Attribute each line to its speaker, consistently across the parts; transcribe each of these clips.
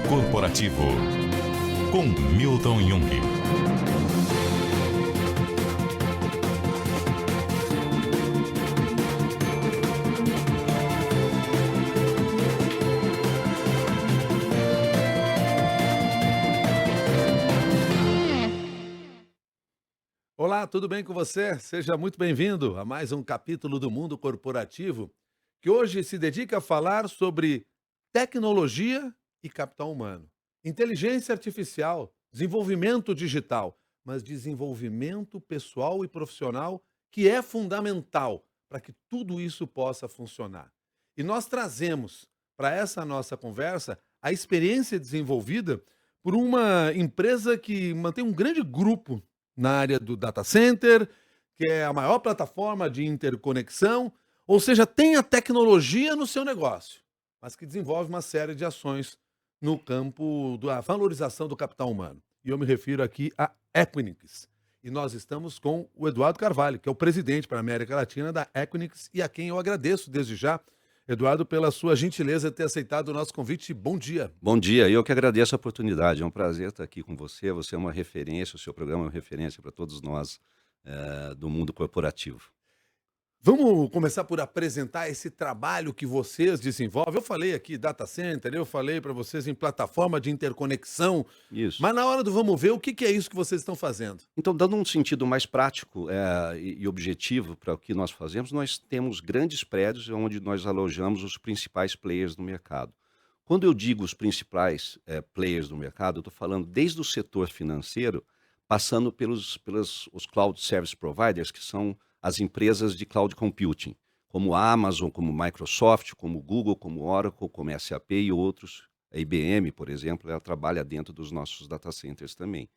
Speaker 1: Corporativo, com Milton Jung.
Speaker 2: Olá, tudo bem com você? Seja muito bem-vindo a mais um capítulo do Mundo Corporativo, que hoje se dedica a falar sobre tecnologia e capital humano, inteligência artificial, desenvolvimento digital, mas desenvolvimento pessoal e profissional que é fundamental para que tudo isso possa funcionar. E nós trazemos para essa nossa conversa a experiência desenvolvida por uma empresa que mantém um grande grupo na área do data center, que é a maior plataforma de interconexão, ou seja, tem a tecnologia no seu negócio, mas que desenvolve uma série de ações no campo da valorização do capital humano. E eu me refiro aqui a Equinix. E nós estamos com o Eduardo Carvalho, que é o presidente para a América Latina da Equinix, e a quem eu agradeço desde já, Eduardo, pela sua gentileza de ter aceitado o nosso convite. Bom dia.
Speaker 3: Bom dia, eu que agradeço a oportunidade. É um prazer estar aqui com você. Você é uma referência, o seu programa é uma referência para todos nós do mundo corporativo.
Speaker 2: Vamos começar por apresentar esse trabalho que vocês desenvolvem. Eu falei aqui data center, eu falei para vocês em plataforma de interconexão,
Speaker 3: Isso.
Speaker 2: mas na hora do vamos ver, o que que é isso que vocês estão fazendo?
Speaker 3: Então, dando um sentido mais prático e objetivo para o que nós fazemos, nós temos grandes prédios onde nós alojamos os principais players do mercado. Quando eu digo os principais players do mercado, eu estou falando desde o setor financeiro, passando pelos os cloud service providers, que são as empresas de cloud computing, como a Amazon, como Microsoft, como Google, como Oracle, como SAP e outros. A IBM, por exemplo, ela trabalha dentro dos nossos data centers também.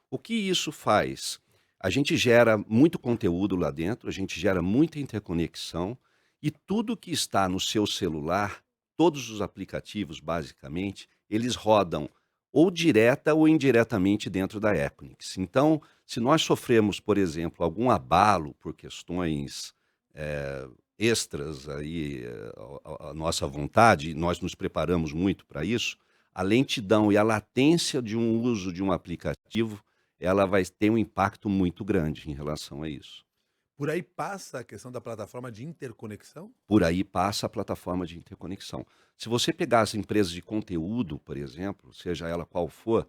Speaker 3: O que isso faz? A gente gera muito conteúdo lá dentro, a gente gera muita interconexão e tudo que está no seu celular, todos os aplicativos, basicamente, eles rodam ou direta ou indiretamente dentro da Equinix. Então, se nós sofremos, por exemplo, algum abalo por questões eh, extras aí à nossa vontade, e nós nos preparamos muito para isso, a lentidão e a latência de um uso de um aplicativo, ela vai ter um impacto muito grande em relação a isso.
Speaker 2: Por aí passa a questão da plataforma de interconexão?
Speaker 3: Por aí passa a plataforma de interconexão. Se você pegar as empresas de conteúdo, por exemplo, seja ela qual for,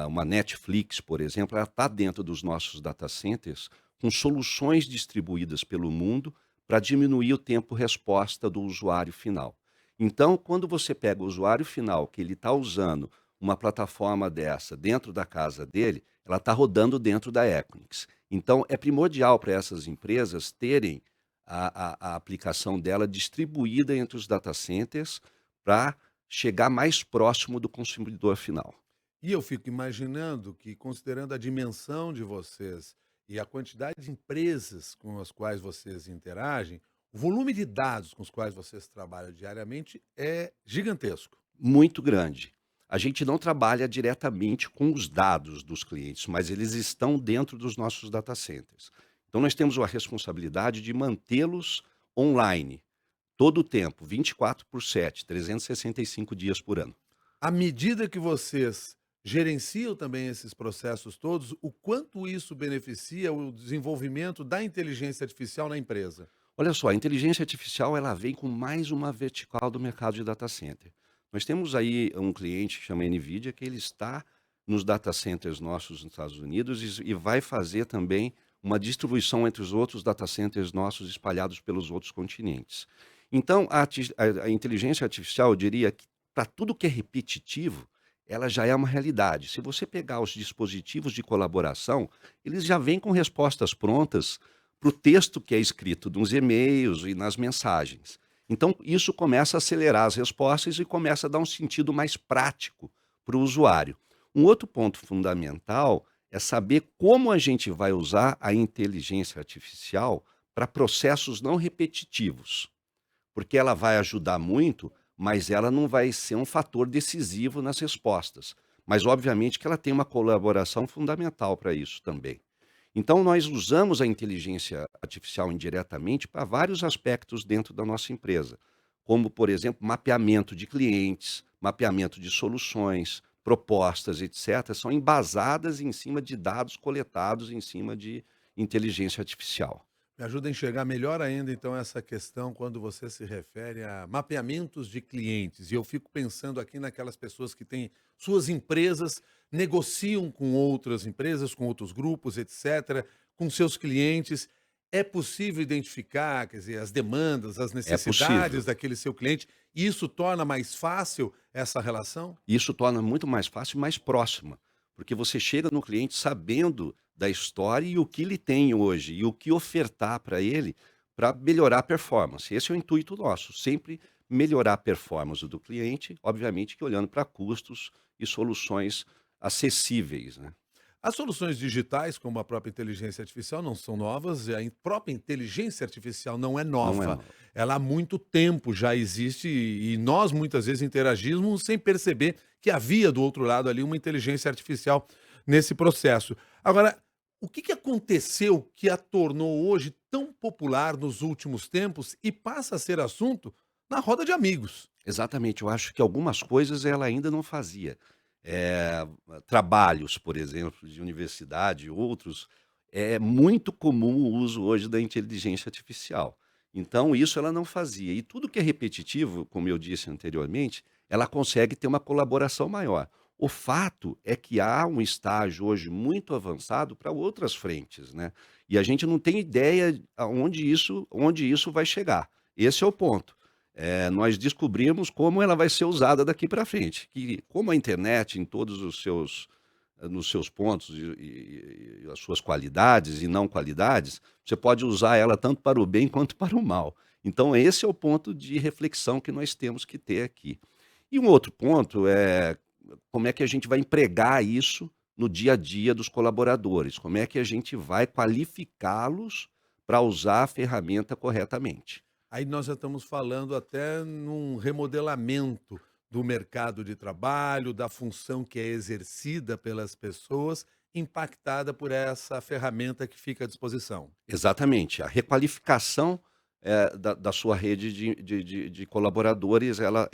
Speaker 3: uma Netflix, por exemplo, ela está dentro dos nossos data centers com soluções distribuídas pelo mundo para diminuir o tempo-resposta do usuário final. Então, quando você pega o usuário final, que ele está usando uma plataforma dessa dentro da casa dele, ela está rodando dentro da Equinix. Então, é primordial para essas empresas terem a aplicação dela distribuída entre os data centers para chegar mais próximo do consumidor final.
Speaker 2: E eu fico imaginando que, considerando a dimensão de vocês e a quantidade de empresas com as quais vocês interagem, o volume de dados com os quais vocês trabalham diariamente é gigantesco.
Speaker 3: Muito grande. A gente não trabalha diretamente com os dados dos clientes, mas eles estão dentro dos nossos data centers. Então, nós temos a responsabilidade de mantê-los online, todo o tempo, 24/7, 365 dias por ano.
Speaker 2: À medida que vocês gerenciam também esses processos todos, o quanto isso beneficia o desenvolvimento da inteligência artificial na empresa?
Speaker 3: Olha só, a inteligência artificial ela vem com mais uma vertical do mercado de data center. Nós temos aí um cliente que chama NVIDIA, que ele está nos data centers nossos nos Estados Unidos e vai fazer também uma distribuição entre os outros data centers nossos espalhados pelos outros continentes. Então, a inteligência artificial, eu diria que para tudo que é repetitivo, ela já é uma realidade. Se você pegar os dispositivos de colaboração, eles já vêm com respostas prontas para o texto que é escrito nos e-mails e nas mensagens. Então, isso começa a acelerar as respostas e começa a dar um sentido mais prático para o usuário. Um outro ponto fundamental é saber como a gente vai usar a inteligência artificial para processos não repetitivos, porque ela vai ajudar muito, mas ela não vai ser um fator decisivo nas respostas. Mas, obviamente, que ela tem uma colaboração fundamental para isso também. Então, nós usamos a inteligência artificial indiretamente para vários aspectos dentro da nossa empresa, como, por exemplo, mapeamento de clientes, mapeamento de soluções, propostas, etc., são embasadas em cima de dados coletados em cima de inteligência artificial.
Speaker 2: Me ajuda a enxergar melhor ainda, então, essa questão quando você se refere a mapeamentos de clientes. E eu fico pensando aqui naquelas pessoas que têm suas empresas, negociam com outras empresas, com outros grupos, etc., com seus clientes. É possível identificar, quer dizer, as demandas, as
Speaker 3: É
Speaker 2: necessidades
Speaker 3: possível.
Speaker 2: daquele seu cliente, e isso torna mais fácil essa relação?
Speaker 3: Isso torna muito mais fácil e mais próxima, porque você chega no cliente sabendo da história e o que ele tem hoje e o que ofertar para ele para melhorar a performance. Esse é o intuito nosso, sempre melhorar a performance do cliente, obviamente que olhando para custos e soluções acessíveis, né?
Speaker 2: As soluções digitais, como a própria inteligência artificial, não são novas, e a própria inteligência artificial não é
Speaker 3: Não é
Speaker 2: nova.
Speaker 3: nova.
Speaker 2: Ela há muito tempo já existe e nós muitas vezes interagimos sem perceber que havia do outro lado ali uma inteligência artificial nesse processo. Agora, o que aconteceu que a tornou hoje tão popular nos últimos tempos e passa a ser assunto na roda de amigos?
Speaker 3: Exatamente, eu acho que algumas coisas ela ainda não fazia. Trabalhos, por exemplo, de universidade, outros, é muito comum o uso hoje da inteligência artificial. Então isso ela não fazia. E tudo que é repetitivo, como eu disse anteriormente, ela consegue ter uma colaboração maior. O fato é que há um estágio hoje muito avançado para outras frentes, né? E a gente não tem ideia onde isso vai chegar. Esse é o ponto. Nós descobrimos como ela vai ser usada daqui para frente, que como a internet em todos os seus nos seus pontos e as suas qualidades e não qualidades, você pode usar ela tanto para o bem quanto para o mal. Então esse é o ponto de reflexão que nós temos que ter aqui. E um outro ponto é como é que a gente vai empregar isso no dia a dia dos colaboradores, como é que a gente vai qualificá-los para usar a ferramenta corretamente.
Speaker 2: Aí nós já estamos falando até num remodelamento do mercado de trabalho, da função que é exercida pelas pessoas, impactada por essa ferramenta que fica à disposição.
Speaker 3: Exatamente, a requalificação, da sua rede de colaboradores, ela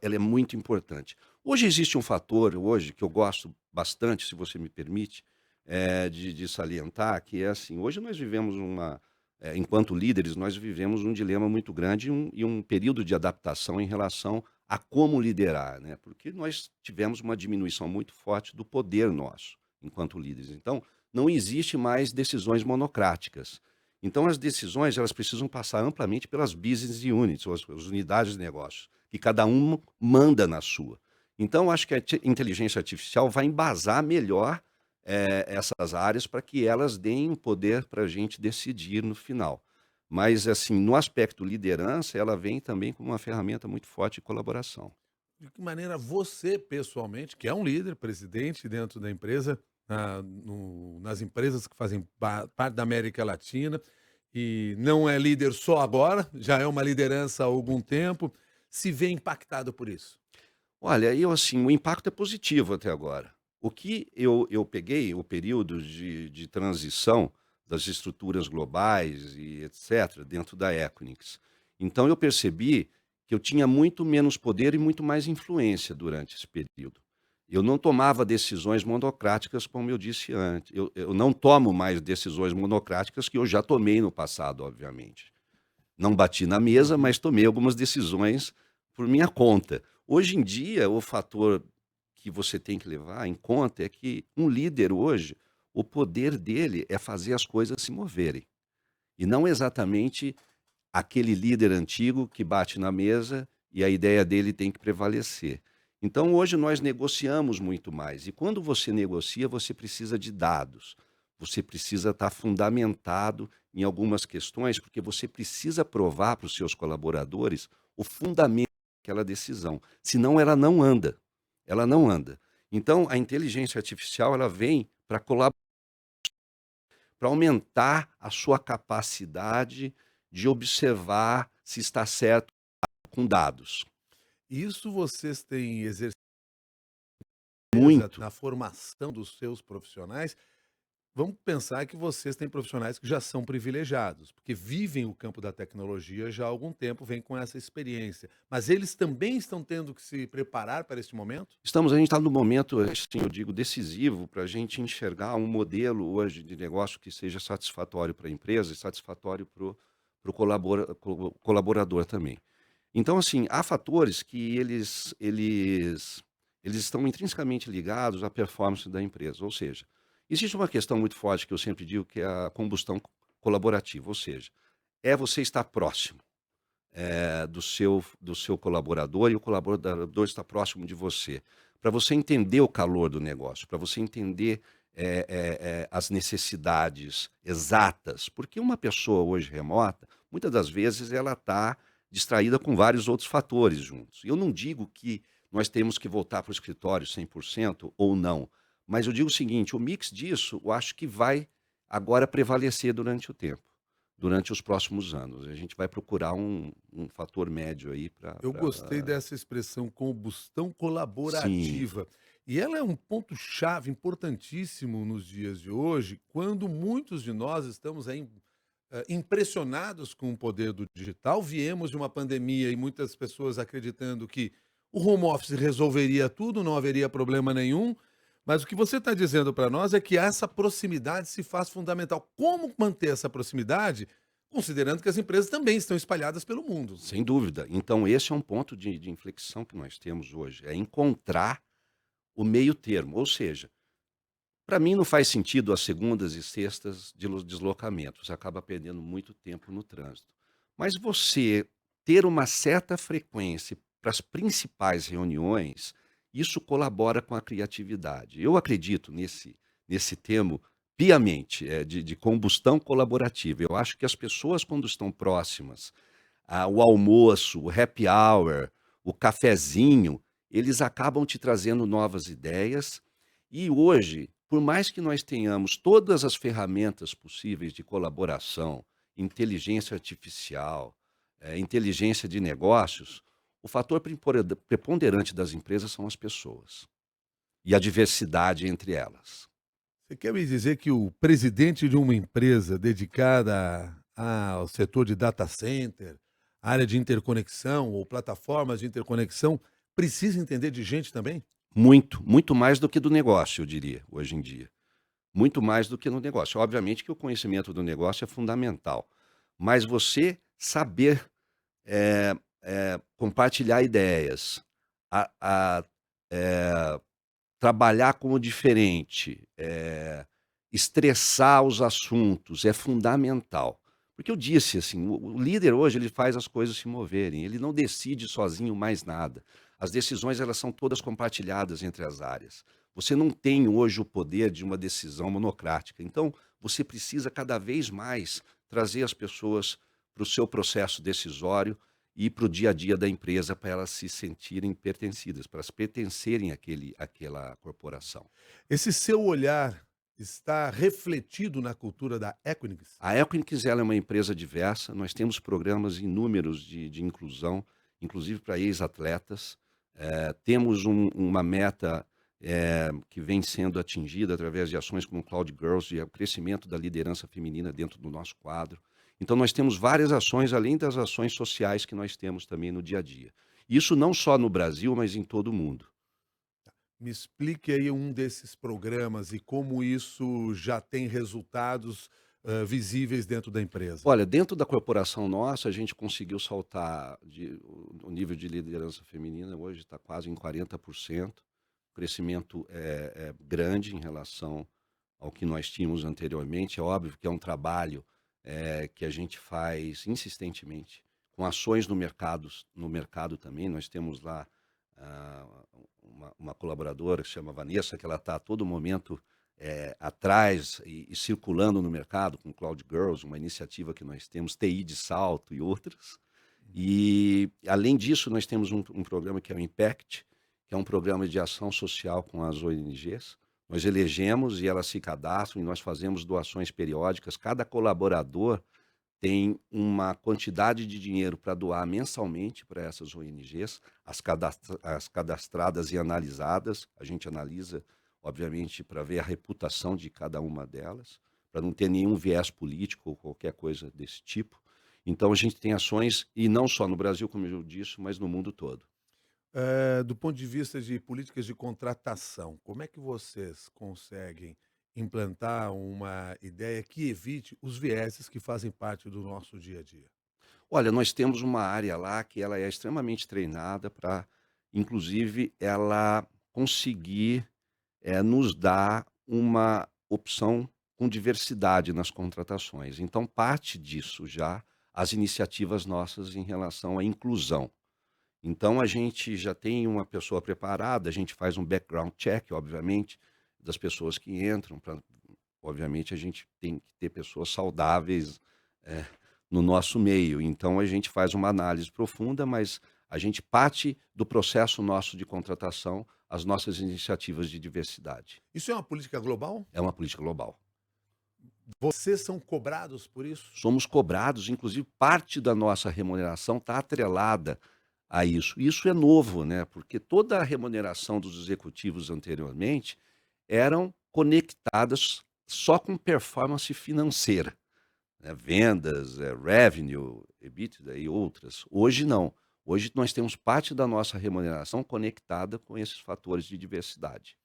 Speaker 3: é muito importante. Hoje existe um fator, hoje, que eu gosto bastante, se você me permite, de salientar, que é assim, hoje nós vivemos enquanto líderes, nós vivemos um dilema muito grande e um período de adaptação em relação a como liderar, né, porque nós tivemos uma diminuição muito forte do poder nosso, enquanto líderes. Então, não existe mais decisões monocráticas. Então as decisões, elas precisam passar amplamente pelas business units, ou as unidades de negócio, que cada um manda na sua. Então acho que a inteligência artificial vai embasar melhor, essas áreas para que elas deem poder para a gente decidir no final. Mas assim, no aspecto liderança, ela vem também como uma ferramenta muito forte de colaboração.
Speaker 2: De que maneira você, pessoalmente, que é um líder, presidente dentro da empresa, nas empresas que fazem parte da América Latina, e não é líder só agora, já é uma liderança há algum tempo, se vê impactado por isso?
Speaker 3: Olha, eu assim, o impacto é positivo até agora. O que eu peguei, o período de transição das estruturas globais e etc., dentro da Equinix. Então eu percebi que eu tinha muito menos poder e muito mais influência durante esse período. Eu não tomava decisões monocráticas, como eu disse antes. Eu não tomo mais decisões monocráticas que eu já tomei no passado, obviamente. Não bati na mesa,
Speaker 2: Uhum.
Speaker 3: mas tomei algumas decisões por minha conta. Hoje em dia, o fator que você tem que levar em conta é que um líder hoje, o poder dele é fazer as coisas se moverem. E não exatamente aquele líder antigo que bate na mesa e a ideia dele tem que prevalecer. Então, hoje nós negociamos muito mais. E quando você negocia, você precisa de dados. Você precisa estar fundamentado em algumas questões, porque você precisa provar para os seus colaboradores o fundamento daquela decisão. Senão, ela não anda. Ela não anda. Então, a inteligência artificial ela vem para colaborar, para aumentar a sua capacidade de observar se está certo com dados.
Speaker 2: Isso vocês têm exercido
Speaker 3: Muito.
Speaker 2: na formação dos seus profissionais? vamos pensar que vocês têm profissionais que já são privilegiados, porque vivem o campo da tecnologia já há algum tempo, vêm com essa experiência. Mas eles também estão tendo que se preparar para este momento?
Speaker 3: A gente está num momento, assim, eu digo, decisivo para a gente enxergar um modelo hoje de negócio que seja satisfatório para a empresa e satisfatório para o colaborador também. Então, assim, há fatores que eles estão intrinsecamente ligados à performance da empresa. Ou seja, existe uma questão muito forte que eu sempre digo que é a combustão colaborativa. Ou seja, é você estar próximo do seu colaborador e o colaborador está próximo de você. Para você entender o calor do negócio, para você entender as necessidades exatas. Porque uma pessoa hoje remota, muitas das vezes ela está distraída com vários outros fatores juntos. Eu não digo que nós temos que voltar para o escritório 100% ou não, mas eu digo o seguinte, o mix disso eu acho que vai agora prevalecer durante o tempo, durante os próximos anos. A gente vai procurar um fator médio aí para.
Speaker 2: Eu gostei dessa expressão combustão
Speaker 3: Sim,
Speaker 2: colaborativa. E ela é um ponto-chave importantíssimo nos dias de hoje, quando muitos de nós estamos aí, impressionados com o poder do digital. Viemos de uma pandemia e muitas pessoas acreditando que o home office resolveria tudo, não haveria problema nenhum. Mas o que você está dizendo para nós é que essa proximidade se faz fundamental. Como manter essa proximidade, considerando que as empresas também estão espalhadas pelo mundo?
Speaker 3: sem dúvida. Então esse é um ponto de inflexão que nós temos hoje, é encontrar o meio termo. Ou seja, para mim não faz sentido as segundas e sextas de deslocamento, você acaba perdendo muito tempo no trânsito. Mas você ter uma certa frequência para as principais reuniões, isso colabora com a criatividade. Eu acredito nesse termo piamente, de combustão colaborativa. Eu acho que as pessoas quando estão próximas, o almoço, o happy hour, o cafezinho, eles acabam te trazendo novas ideias e hoje, por mais que nós tenhamos todas as ferramentas possíveis de colaboração, inteligência artificial, inteligência de negócios, o fator preponderante das empresas são as pessoas e a diversidade entre elas.
Speaker 2: Você quer me dizer que o presidente de uma empresa dedicada ao setor de data center, área de interconexão ou plataformas de interconexão, precisa entender de gente também?
Speaker 3: Muito, muito mais do que do negócio, eu diria, hoje em dia. Muito mais do que no negócio. Obviamente que o conhecimento do negócio é fundamental, mas você saber compartilhar ideias, a trabalhar com o diferente, estressar os assuntos é fundamental. Porque eu disse assim, o líder hoje ele faz as coisas se moverem, ele não decide sozinho mais nada. As decisões elas são todas compartilhadas entre as áreas. Você não tem hoje o poder de uma decisão monocrática. Então, você precisa cada vez mais trazer as pessoas para o seu processo decisório e para o dia a dia da empresa para elas se sentirem pertencidas, para elas pertencerem àquela corporação.
Speaker 2: Esse seu olhar está refletido na cultura da Equinix?
Speaker 3: A Equinix ela é uma empresa diversa, nós temos programas inúmeros de inclusão, inclusive para ex-atletas. Temos uma meta que vem sendo atingida através de ações como Cloud Girls, e o crescimento da liderança feminina dentro do nosso quadro. Então, nós temos várias ações, além das ações sociais que nós temos também no dia a dia. Isso não só no Brasil, mas em todo o mundo.
Speaker 2: Me explique aí um desses programas e como isso já tem resultados, visíveis dentro da empresa.
Speaker 3: Olha, dentro da corporação nossa, a gente conseguiu saltar o nível de liderança feminina, hoje está quase em 40%. O crescimento é grande em relação ao que nós tínhamos anteriormente. É óbvio que é um trabalho que a gente faz insistentemente, com ações no mercado também. Nós temos lá ah, uma colaboradora que se chama Vanessa, que ela está a todo momento atrás e circulando no mercado com Cloud Girls, uma iniciativa que nós temos, TI de Salto e outras. E, além disso, nós temos um programa que é o Impact, que é um programa de ação social com as ONGs. Nós elegemos e elas se cadastram e nós fazemos doações periódicas. Cada colaborador tem uma quantidade de dinheiro para doar mensalmente para essas ONGs, as cadastradas e analisadas. A gente analisa, obviamente, para ver a reputação de cada uma delas, para não ter nenhum viés político ou qualquer coisa desse tipo. Então, a gente tem ações, e não só no Brasil, como eu disse, mas no mundo todo.
Speaker 2: Do ponto de vista de políticas de contratação, como é que vocês conseguem implantar uma ideia que evite os vieses que fazem parte do nosso dia a dia?
Speaker 3: Olha, nós temos uma área lá que ela é extremamente treinada para, inclusive, ela conseguir nos dar uma opção com diversidade nas contratações. Então, parte disso já as iniciativas nossas em relação à inclusão. Então, a gente já tem uma pessoa preparada, a gente faz um background check, obviamente, das pessoas que entram. Obviamente, a gente tem que ter pessoas saudáveis eh, no nosso meio. Então, a gente faz uma análise profunda, mas a gente parte do processo nosso de contratação, as nossas iniciativas de diversidade.
Speaker 2: Isso é uma política global?
Speaker 3: É uma política global.
Speaker 2: Vocês são cobrados por isso?
Speaker 3: Somos cobrados, inclusive parte da nossa remuneração está atrelada a isso. Isso é novo, né? Porque toda a remuneração dos executivos anteriormente eram conectadas só com performance financeira, né? Vendas, revenue, EBITDA e outras. Hoje não. Hoje nós temos parte da nossa remuneração conectada com esses fatores de diversidade.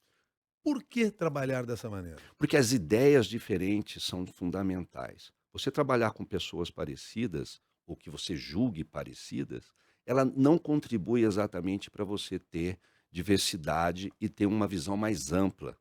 Speaker 2: Por que trabalhar dessa maneira?
Speaker 3: Porque as ideias diferentes são fundamentais. Você trabalhar com pessoas parecidas, ou que você julgue parecidas, ela não contribui exatamente para você ter diversidade e ter uma visão mais ampla,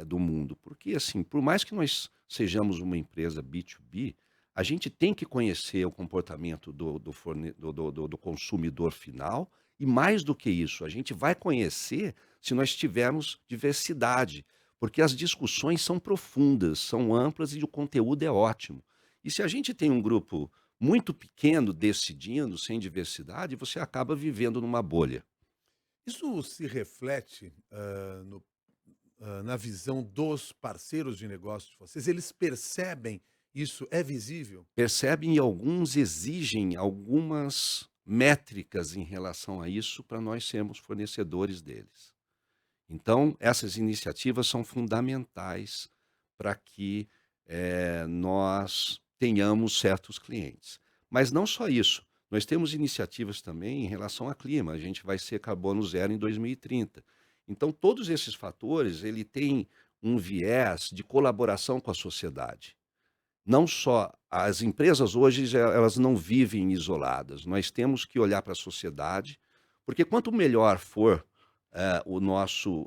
Speaker 3: do mundo. Porque, assim, por mais que nós sejamos uma empresa B2B, a gente tem que conhecer o comportamento do consumidor final e, mais do que isso, a gente vai conhecer se nós tivermos diversidade. Porque as discussões são profundas, são amplas e o conteúdo é ótimo. E se a gente tem um grupo muito pequeno decidindo, sem diversidade, você acaba vivendo numa bolha.
Speaker 2: Isso se reflete na visão dos parceiros de negócio de vocês? Eles percebem isso? É visível?
Speaker 3: Percebem e alguns exigem algumas métricas em relação a isso para nós sermos fornecedores deles. Então, essas iniciativas são fundamentais para que nós tenhamos certos clientes. Mas não só isso, nós temos iniciativas também em relação a clima. A gente vai ser carbono zero em 2030. Então, todos esses fatores, ele tem um viés de colaboração com a sociedade. Não só as empresas hoje, elas não vivem isoladas. Nós temos que olhar para a sociedade, porque quanto melhor for o nosso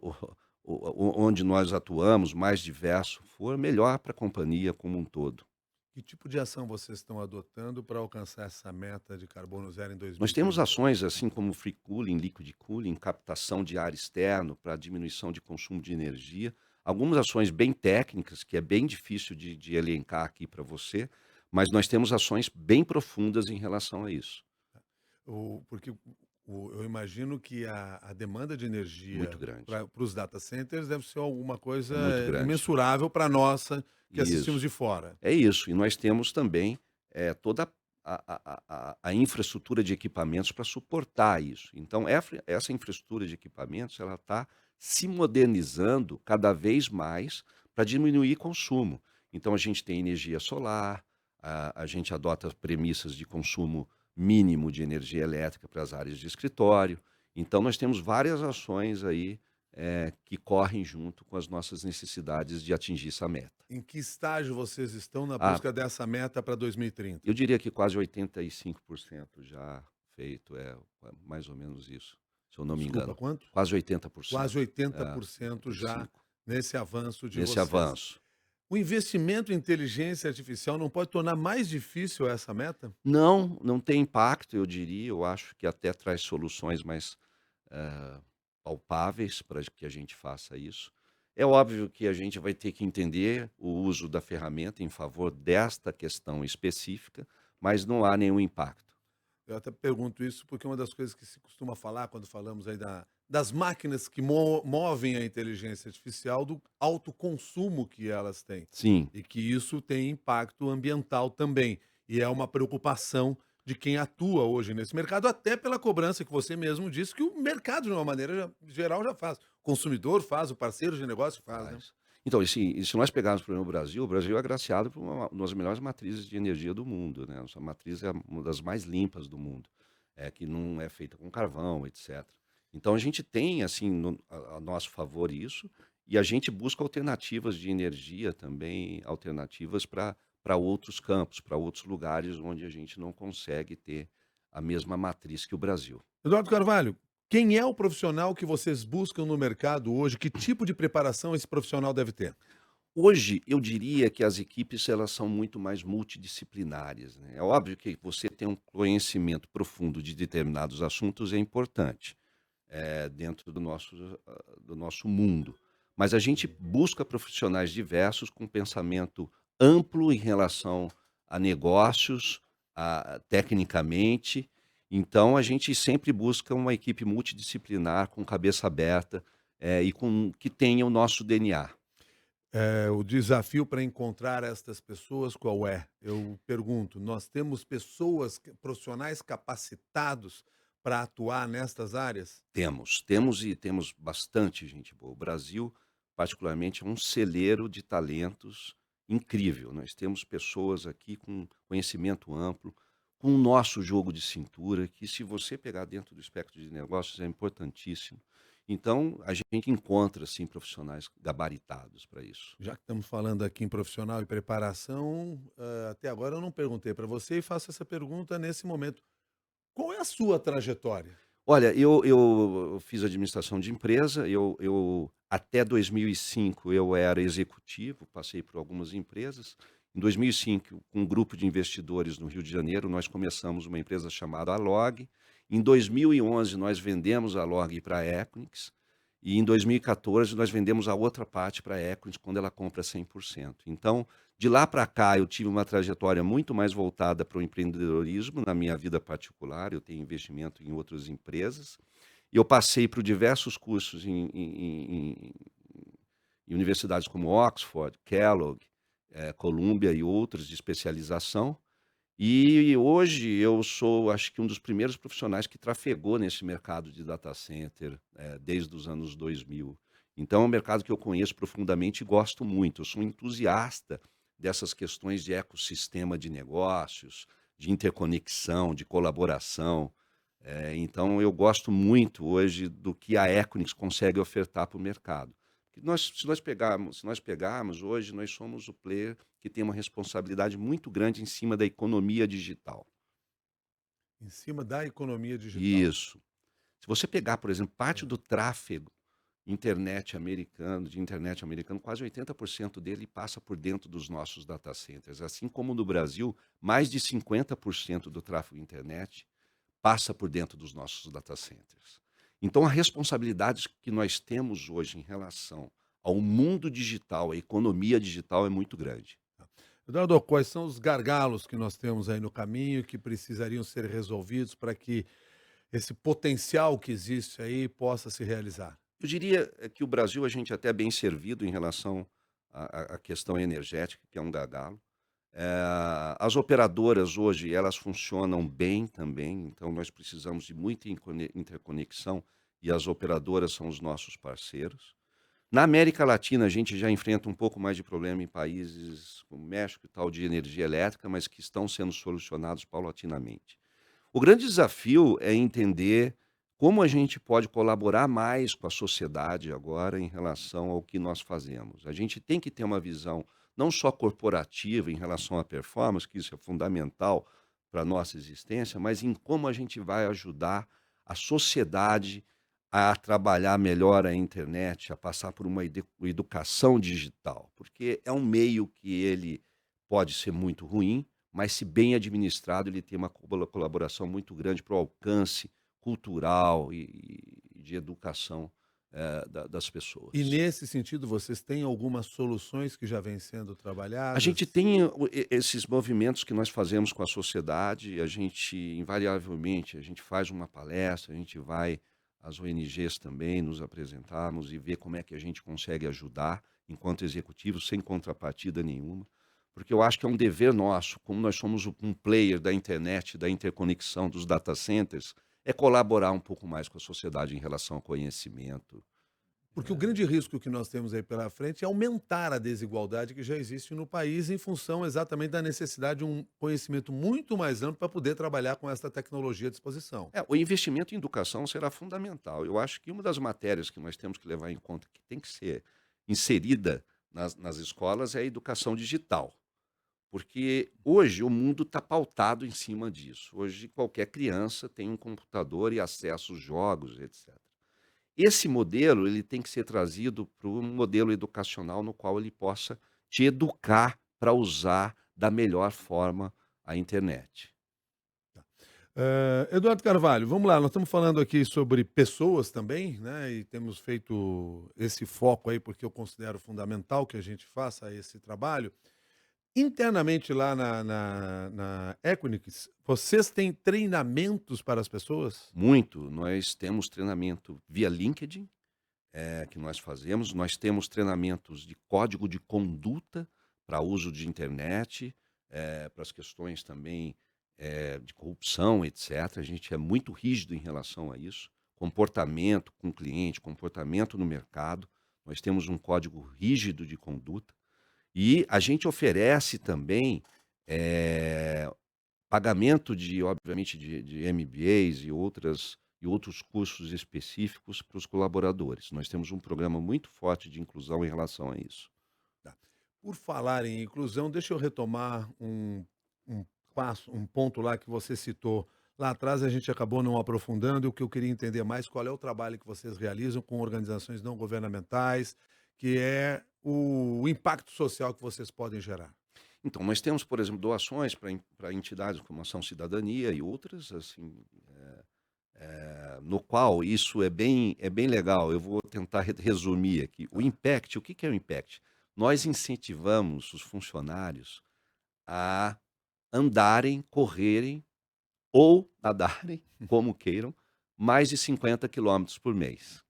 Speaker 3: onde nós atuamos, mais diverso for, melhor para a companhia como um todo.
Speaker 2: Que tipo de ação vocês estão adotando para alcançar essa meta de carbono zero em
Speaker 3: Nós temos
Speaker 2: 2030?
Speaker 3: ações assim como free cooling, liquid cooling, captação de ar externo para diminuição de consumo de energia. Algumas ações bem técnicas, que é bem difícil de elencar aqui para você, mas nós temos ações bem profundas em relação a isso.
Speaker 2: Porque eu imagino que a demanda de
Speaker 3: Muito
Speaker 2: energia
Speaker 3: grande,
Speaker 2: para os data centers deve ser alguma coisa
Speaker 3: é muito grande.
Speaker 2: imensurável para a nossa, que assistimos
Speaker 3: Isso.
Speaker 2: de fora.
Speaker 3: É isso, e nós temos também, toda a infraestrutura de equipamentos para suportar isso. Então essa infraestrutura de equipamentos, ela está se modernizando cada vez mais para diminuir consumo. Então a gente tem energia solar, a gente adota premissas de consumo mínimo de energia elétrica para as áreas de escritório. Então nós temos várias ações aí, que correm junto com as nossas necessidades de atingir essa meta.
Speaker 2: Em que estágio vocês estão na
Speaker 3: Ah,
Speaker 2: busca dessa meta para 2030?
Speaker 3: eu diria que quase 85% já feito, mais ou menos isso, se eu não me
Speaker 2: Desculpa,
Speaker 3: engano.
Speaker 2: quanto?
Speaker 3: Quase 80%.
Speaker 2: Quase
Speaker 3: É,
Speaker 2: 80% já
Speaker 3: 85,
Speaker 2: nesse avanço de
Speaker 3: nesse
Speaker 2: vocês.
Speaker 3: avanço.
Speaker 2: O investimento em inteligência artificial não pode tornar mais difícil essa meta?
Speaker 3: Não, não tem impacto, eu diria, eu acho que até traz soluções mais, eh, palpáveis para que a gente faça isso. É óbvio que a gente vai ter que entender o uso da ferramenta em favor desta questão específica, mas não há nenhum impacto.
Speaker 2: Eu até pergunto isso porque uma das coisas que se costuma falar quando falamos aí das máquinas que movem a inteligência artificial, do alto consumo que elas têm.
Speaker 3: Sim,
Speaker 2: E que isso tem impacto ambiental também. E é uma preocupação de quem atua hoje nesse mercado, até pela cobrança que você mesmo disse que o mercado, de uma maneira geral, já faz. O consumidor faz, o parceiro de negócio faz, né?
Speaker 3: Faz. Então, e se nós pegarmos, por exemplo, o Brasil é agraciado por uma das melhores matrizes de energia do mundo, né? Nossa matriz é uma das mais limpas do mundo, que não é feita com carvão, etc. Então, a gente tem, assim, a nosso favor isso, e a gente busca alternativas de energia também, alternativas para outros campos, para outros lugares onde a gente não consegue ter a mesma matriz que o Brasil.
Speaker 2: Eduardo Carvalho, quem é o profissional que vocês buscam no mercado hoje? Que tipo de preparação esse profissional deve ter?
Speaker 3: Hoje, eu diria que as equipes elas são muito mais multidisciplinares, né. É óbvio que você ter um conhecimento profundo de determinados assuntos é importante, dentro do nosso mundo. Mas a gente busca profissionais diversos com pensamento amplo em relação a negócios, tecnicamente. Então a gente sempre busca uma equipe multidisciplinar, com cabeça aberta, e que tenha o nosso DNA.
Speaker 2: O desafio para encontrar estas pessoas qual é? Eu pergunto, nós temos profissionais capacitados para atuar nestas áreas?
Speaker 3: Temos bastante gente boa. O Brasil, particularmente, é um celeiro de talentos incrível. Nós temos pessoas aqui com conhecimento amplo, com o nosso jogo de cintura, que se você pegar dentro do espectro de negócios é importantíssimo. Então, a gente encontra, assim, profissionais gabaritados para isso.
Speaker 2: Já que estamos falando aqui em profissional e preparação, até agora eu não perguntei para você e faço essa pergunta nesse momento. Qual é a sua trajetória?
Speaker 3: Olha, eu fiz administração de empresa, eu até 2005 eu era executivo, passei por algumas empresas. Em 2005, com um grupo de investidores no Rio de Janeiro, nós começamos uma empresa chamada Alog. Em 2011, nós vendemos a Alog para a Equinix, e em 2014 nós vendemos a outra parte para a Equinix quando ela compra 100%. Então, de lá para cá, eu tive uma trajetória muito mais voltada para o empreendedorismo na minha vida particular. Eu tenho investimento em outras empresas. E eu passei por diversos cursos em universidades como Oxford, Kellogg, Columbia e outras de especialização. E hoje eu sou, acho que um dos primeiros profissionais que trafegou nesse mercado de data center, desde os anos 2000. Então é um mercado que eu conheço profundamente e gosto muito. Eu sou um entusiasta dessas questões de ecossistema de negócios, de interconexão, de colaboração. Então eu gosto muito hoje do que a Equinix consegue ofertar para o mercado. Que se nós pegarmos hoje, nós somos o player que tem uma responsabilidade muito grande em cima da economia digital.
Speaker 2: Em cima da economia digital.
Speaker 3: Isso. Se você pegar, por exemplo, parte do tráfego de internet americano, quase 80% dele passa por dentro dos nossos data centers. Assim como no Brasil, mais de 50% do tráfego de internet passa por dentro dos nossos data centers. Então, a responsabilidade que nós temos hoje em relação ao mundo digital, à economia digital, é muito grande.
Speaker 2: Eduardo, quais são os gargalos que nós temos aí no caminho que precisariam ser resolvidos para que esse potencial que existe aí possa se realizar?
Speaker 3: Eu diria que o Brasil, a gente é até bem servido em relação à questão energética, que é um gargalo. As operadoras hoje, elas funcionam bem também, então nós precisamos de muita interconexão e as operadoras são os nossos parceiros. Na América Latina, a gente já enfrenta um pouco mais de problema em países como México e tal, de energia elétrica, mas que estão sendo solucionados paulatinamente. O grande desafio é entender como a gente pode colaborar mais com a sociedade agora em relação ao que nós fazemos. A gente tem que ter uma visão não só corporativa em relação à performance, que isso é fundamental para a nossa existência, mas em como a gente vai ajudar a sociedade a trabalhar melhor a internet, a passar por uma educação digital, porque é um meio que ele pode ser muito ruim, mas se bem administrado, ele tem uma colaboração muito grande para o alcance cultural e de educação, das
Speaker 2: E
Speaker 3: pessoas.
Speaker 2: nesse sentido, vocês têm algumas soluções que já vêm sendo
Speaker 3: A gente
Speaker 2: trabalhadas?
Speaker 3: tem esses movimentos que nós fazemos com a sociedade, a gente invariavelmente, a gente faz uma palestra, a gente vai às ONGs também, nos apresentamos e ver como é que a gente consegue ajudar enquanto executivo, sem contrapartida nenhuma. porque eu acho que é um dever nosso, como nós somos um player da internet, da interconexão dos data centers, é colaborar um pouco mais com a sociedade em relação ao conhecimento.
Speaker 2: Porque o grande risco que nós temos aí pela frente é aumentar a desigualdade que já existe no país em função exatamente da necessidade de um conhecimento muito mais amplo para poder trabalhar com essa tecnologia à disposição.
Speaker 3: O investimento em educação será fundamental. Eu acho que uma das matérias que nós temos que levar em conta, que tem que ser inserida nas escolas, é a educação digital. Porque hoje o mundo está pautado em cima disso. Hoje qualquer criança tem um computador e acesso aos jogos, etc. Esse modelo ele tem que ser trazido para um modelo educacional no qual ele possa te educar para usar da melhor forma a internet.
Speaker 2: Eduardo Carvalho, vamos lá, nós estamos falando aqui sobre pessoas também, né? E temos feito esse foco aí porque eu considero fundamental que a gente faça esse trabalho. Internamente lá na Equinix, vocês têm treinamentos para as pessoas?
Speaker 3: Muito, nós temos treinamento via LinkedIn, que nós fazemos, nós temos treinamentos de código de conduta para uso de internet, para as questões também de corrupção, etc. A gente é muito rígido em relação a isso. Comportamento com o cliente, comportamento no mercado. Nós temos um código rígido de conduta. E a gente oferece também pagamento de, obviamente, de MBAs e outros cursos específicos para os colaboradores. Nós temos um programa muito forte de inclusão em relação a isso.
Speaker 2: Tá. Por falar em inclusão, deixa eu retomar um passo, um ponto lá que você citou. Lá atrás a gente acabou não aprofundando, e o que eu queria entender mais, qual é o trabalho que vocês realizam com organizações não governamentais, que é o impacto social que vocês podem gerar.
Speaker 3: Então, nós temos, por exemplo, doações para entidades como Ação Cidadania e outras, assim, no qual isso é bem legal. Eu vou tentar resumir aqui. O Impact, o que que é o Impact? Nós incentivamos os funcionários a andarem, correrem ou nadarem, como queiram, mais de 50 quilômetros por mês.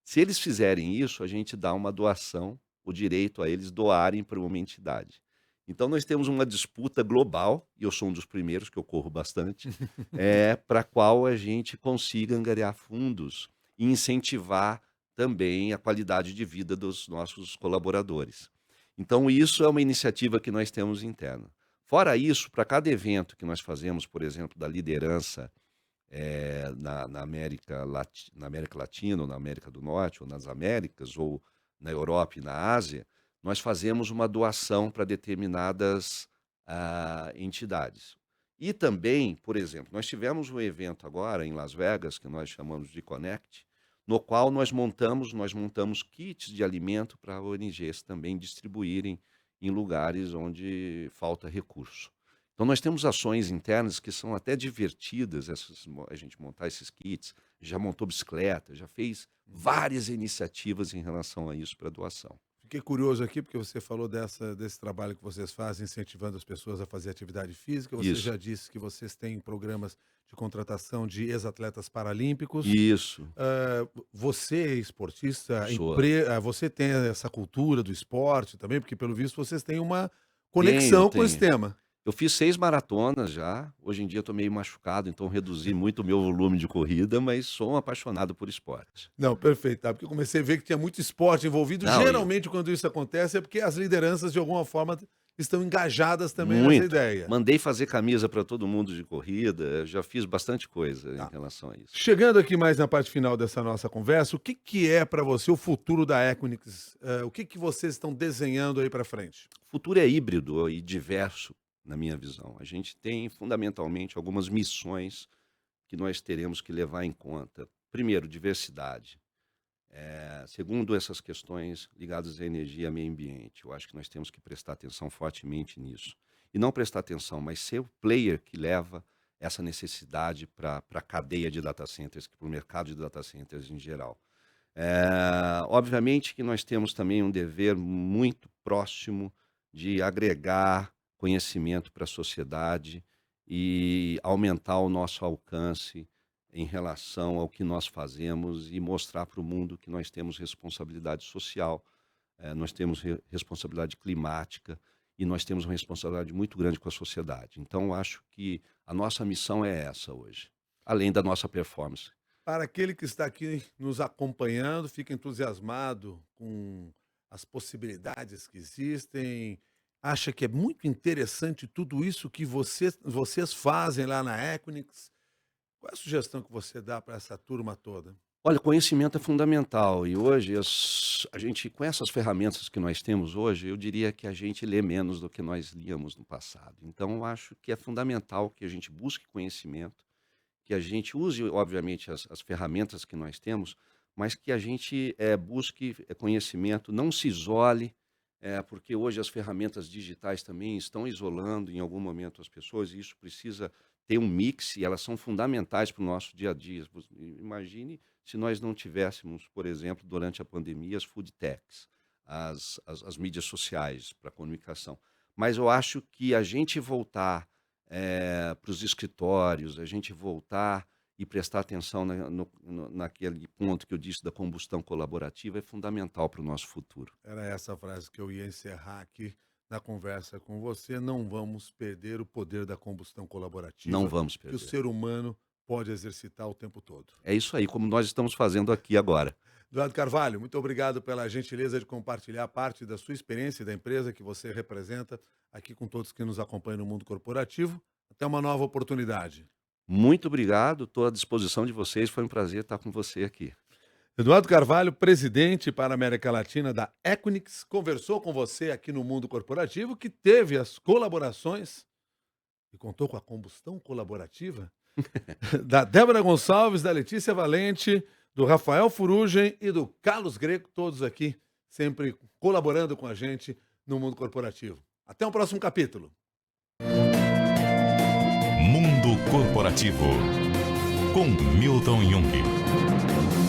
Speaker 3: Se eles fizerem isso, a gente dá uma doação, o direito a eles doarem para uma entidade. Então, nós temos uma disputa global, e eu sou um dos primeiros, que eu corro bastante, para a qual a gente consiga angariar fundos e incentivar também a qualidade de vida dos nossos colaboradores. Então, isso é uma iniciativa que nós temos interna. Fora isso, para cada evento que nós fazemos, por exemplo, da liderança na América Latina, ou na América do Norte, ou nas Américas, ou na Europa e na Ásia, nós fazemos uma doação para determinadas entidades. E também, por exemplo, nós tivemos um evento agora em Las Vegas, que nós chamamos de Connect, no qual nós montamos kits de alimento para ONGs também distribuírem em lugares onde falta recurso. Então, nós temos ações internas que são até divertidas, a gente montar esses kits, já montou bicicleta, já fez várias iniciativas em relação a isso para doação.
Speaker 2: Fiquei curioso aqui porque você falou desse trabalho que vocês fazem, incentivando as pessoas a fazer atividade física. Você
Speaker 3: Isso,
Speaker 2: já disse que vocês têm programas de contratação de ex-atletas paralímpicos.
Speaker 3: isso,
Speaker 2: Você é esportista,
Speaker 3: sou.
Speaker 2: você tem essa cultura do esporte também, porque pelo visto vocês têm uma
Speaker 3: Tenho,
Speaker 2: conexão com esse
Speaker 3: tenho.
Speaker 2: tema.
Speaker 3: Eu fiz 6 maratonas já, hoje em dia estou meio machucado, então reduzi muito o meu volume de corrida, mas sou um apaixonado por esporte.
Speaker 2: Não, perfeito, tá? Porque eu comecei a ver que tinha muito esporte envolvido.
Speaker 3: Não,
Speaker 2: Geralmente, quando isso acontece, é porque as lideranças, de alguma forma, estão engajadas também nessa
Speaker 3: muito.
Speaker 2: ideia.
Speaker 3: Mandei fazer camisa para todo mundo de corrida, já fiz bastante coisa em
Speaker 2: Tá.
Speaker 3: relação a isso.
Speaker 2: Chegando aqui mais na parte final dessa nossa conversa, o que que é para você o futuro da Equinix? O que que vocês estão desenhando aí para frente?
Speaker 3: O futuro é híbrido e diverso, na minha visão. A gente tem, fundamentalmente, algumas missões que nós teremos que levar em conta. Primeiro, diversidade. Segundo, essas questões ligadas à energia e ao meio ambiente. Eu acho que nós temos que prestar atenção fortemente nisso. E não prestar atenção, mas ser o player que leva essa necessidade para a cadeia de data centers, para o mercado de data centers em geral. Obviamente que nós temos também um dever muito próximo de agregar conhecimento para a sociedade e aumentar o nosso alcance em relação ao que nós fazemos e mostrar para o mundo que nós temos responsabilidade social, nós temos responsabilidade climática e nós temos uma responsabilidade muito grande com a sociedade. Então, eu acho que a nossa missão é essa hoje, além da nossa performance.
Speaker 2: Para aquele que está aqui nos acompanhando, fica entusiasmado com as possibilidades que existem, acha que é muito interessante tudo isso que vocês fazem lá na Equinix. Qual é a sugestão que você dá para essa turma toda?
Speaker 3: Olha, conhecimento é fundamental e hoje a gente, com essas ferramentas que nós temos hoje, eu diria que a gente lê menos do que nós líamos no passado. Então, eu acho que é fundamental que a gente busque conhecimento, que a gente use, obviamente, as ferramentas que nós temos, mas que a gente busque conhecimento, não se isole, porque hoje as ferramentas digitais também estão isolando em algum momento as pessoas, e isso precisa ter um mix, e elas são fundamentais para o nosso dia a dia. Imagine se nós não tivéssemos, por exemplo, durante a pandemia, as food techs, as mídias sociais para comunicação. Mas eu acho que a gente voltar para os escritórios, a gente voltar e prestar atenção naquele ponto que eu disse da combustão colaborativa é fundamental para o nosso futuro.
Speaker 2: Era essa frase que eu ia encerrar aqui na conversa com você. Não vamos perder o poder da combustão
Speaker 3: Não
Speaker 2: colaborativa
Speaker 3: vamos
Speaker 2: que o
Speaker 3: perder.
Speaker 2: ser humano pode exercitar o tempo todo.
Speaker 3: É isso aí, como nós estamos fazendo aqui agora.
Speaker 2: Eduardo Carvalho, muito obrigado pela gentileza de compartilhar parte da sua experiência e da empresa que você representa aqui com todos que nos acompanham no mundo corporativo. Até uma nova oportunidade.
Speaker 3: Muito obrigado, estou à disposição de vocês, foi um prazer estar com você aqui.
Speaker 2: Eduardo Carvalho, presidente para a América Latina da Equinix, conversou com você aqui no mundo corporativo, que teve as colaborações e contou com a combustão colaborativa da Débora Gonçalves, da Letícia Valente, do Rafael Furugem e do Carlos Greco, todos aqui sempre colaborando com a gente no mundo corporativo. Até o próximo capítulo.
Speaker 1: Mundo Corporativo, com Milton Jung.